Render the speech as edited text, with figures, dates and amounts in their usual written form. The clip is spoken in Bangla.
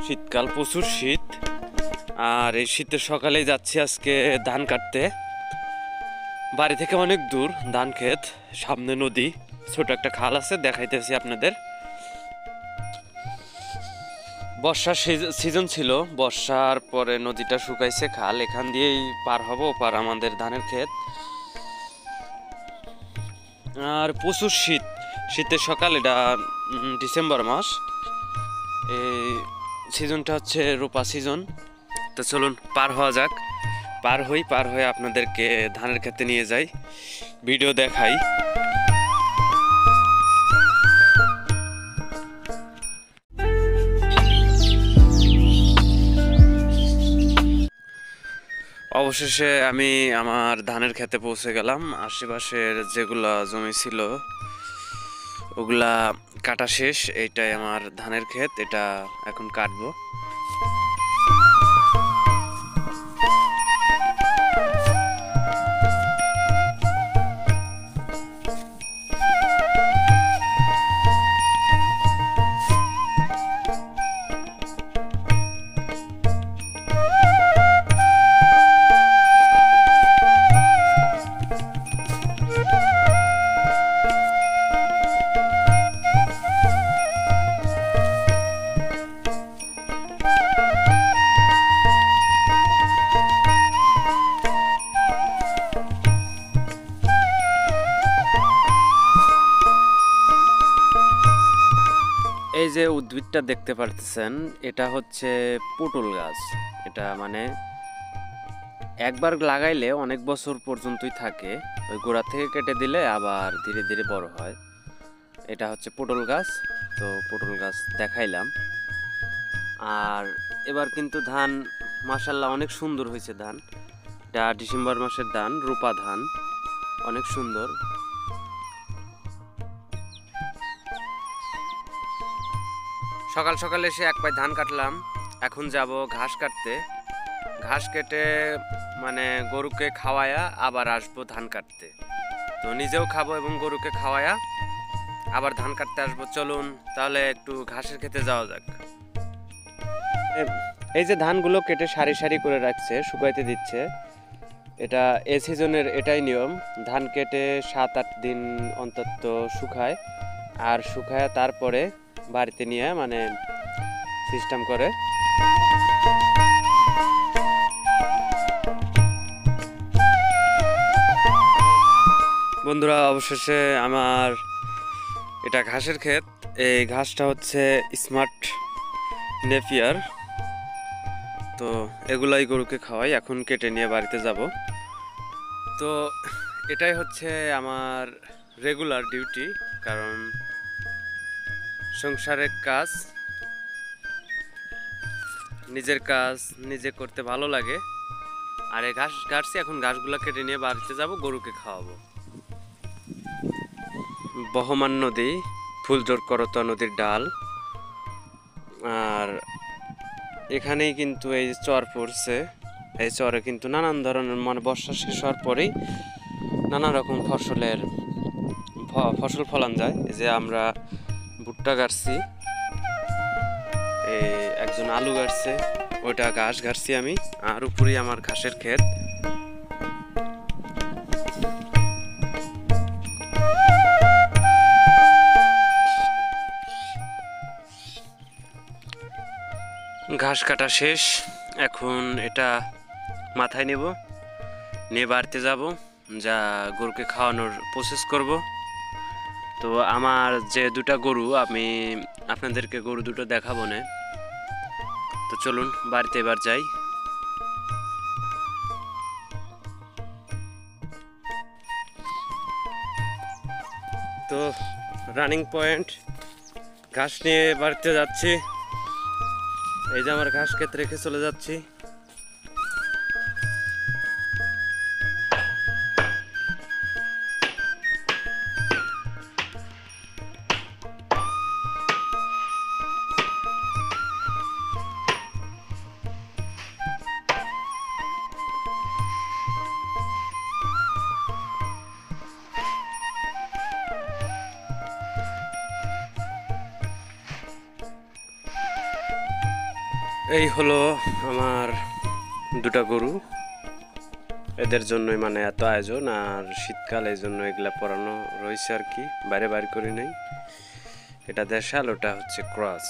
শীতকাল, প্রচুর শীত। আর এই শীতের সকালেই যাচ্ছি আজকে ধান কাটতে। বাড়ি থেকে অনেক দূর ধান ক্ষেত, সামনে নদী, ছোট একটা খাল আছে, দেখাইতেছি আপনাদের। বর্ষার সিজন ছিল, বর্ষার পরে নদীটা শুকাইছে, খাল এখান দিয়েই পার হব, পার আমাদের ধানের ক্ষেত। আর প্রচুর শীত, শীতের সকাল। এটা ডিসেম্বর মাস, এই সিজনটা হচ্ছে রোপা সিজন। তো চলুন পার হওয়া যাক, পার হয়ে আপনাদেরকে ধানের ক্ষেতে নিয়ে যাই, ভিডিও দেখাই। অবশেষে আমি আমার ধানের ক্ষেতে পৌঁছে গেলাম। আশেপাশের যেগুলা জমি ছিল ওগুলা কাটা শেষ। এইটাই আমার ধানের ক্ষেত, এটা এখন কাটবো। এই যে উদ্ভিদটা দেখতে পারতেছেন, এটা হচ্ছে পটল গাছ। এটা মানে একবার লাগাইলে অনেক বছর পর্যন্তই থাকে, ওই গোড়া থেকে কেটে দিলে আবার ধীরে ধীরে বড় হয়। এটা হচ্ছে পটল গাছ। তো পটল গাছ দেখাইলাম। আর এবার কিন্তু ধান মাশাআল্লাহ অনেক সুন্দর হয়েছে ধান। এটা ডিসেম্বর মাসের ধান, রূপা ধান, অনেক সুন্দর। সকাল সকাল এসে এক পায়ে ধান কাটলাম, এখন যাব ঘাস কাটতে। ঘাস কেটে মানে গরুকে খাওয়ায়া আবার আসবো ধান কাটতে। তো নিজেও খাবো এবং গরুকে খাওয়ায়া আবার ধান কাটতে আসবো। চলুন তাহলে একটু ঘাসের খেতে যাওয়া যাক। এই যে ধানগুলো কেটে সারি সারি করে রাখছে, শুকাইতে দিচ্ছে। এটা এ সিজনের এটাই নিয়ম, ধান কেটে 7-8 দিন অন্তত শুকায়, আর শুকায় তারপরে বাড়িতে নিয়ে মানে সিস্টেম করে। বন্ধুরা, অবশেষে আমার এটা ঘাসের ক্ষেত। এই ঘাসটা হচ্ছে স্মার্ট নেপিয়ার। তো এগুলাই গরুকে খাওয়াই, এখন কেটে নিয়ে বাড়িতে যাব। তো এটাই হচ্ছে আমার রেগুলার ডিউটি, কারণ সংসারের কাজ, নিজের কাজ নিজে করতে ভালো লাগে। আর এই ঘাস কাটছি, এখন ঘাসগুলো কেটে নিয়ে বাড়িতে যাব, গরুকে খাওয়াবো। বহমান নদী, ফুলজোর করতোয়া নদীর ডাল। আর এখানেই কিন্তু এই চর পড়ছে, এই চরে কিন্তু নানান ধরনের মানে বর্ষা শেষ হওয়ার পরেই নানা রকম ফসল ফলান যায়। এই যে আমরা ভুট্টা গাড়ছি, এই একজন আলু গাড়ছে, ওইটা ঘাস গাড়ছি আমি, আর উপরেই আমার ঘাসের ক্ষেত। ঘাস কাটা শেষ, এখন এটা মাথায় নেব, নিয়ে বাড়িতে যাব, যা গরুকে খাওয়ানোর প্রসেস করব। তো আমার যে দুটা গরু, আমি আপনাদেরকে গরু দুটো দেখাবো না। তো চলুন বাড়িতে এবার যাই। তো রানিং পয়েন্ট, ঘাস নিয়ে বাড়িতে যাচ্ছি। এই যে আমার ঘাস ক্ষেত রেখে চলে যাচ্ছি। এই হলো আমার দুটা গরু, এদের জন্যই মানে এত আয়োজন। আর শীতকাল, এই জন্য এগুলা পরানো রয়েছে আর কি, বাইরে বাইর করি নাই। এটা দেশাল, ওটা হচ্ছে ক্রস।